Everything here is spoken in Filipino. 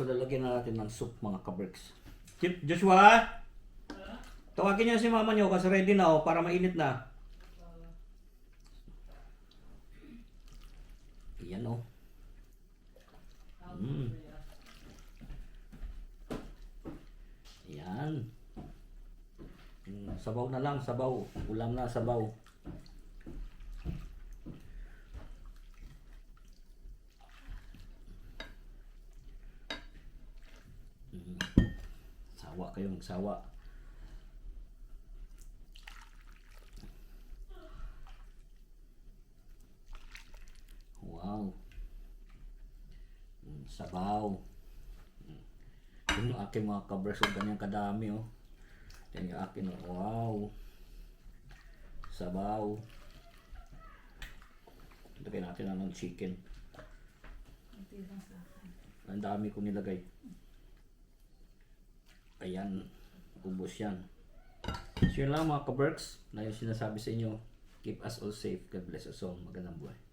So lalagyan na natin ng soup mga kabricks. Joshua! Tawagin niyo si mama niyo kasi ready na oh, para mainit na. Ayan oh. Ayan. Sabaw na lang, sabaw. Ulam na, sabaw. Sawa kayo, magsawa. Wow. Sabaw. Yung aking mga kabricks, ganyan kadami oh. Yan yung akin oh. Wow. Sabaw. Lagay natin na ng chicken. Ang dami ko nilagay. Ayan. Ubos yan. So yun lang mga kabricks na yung sinasabi sa inyo. Keep us all safe. God bless us all. Magandang buhay.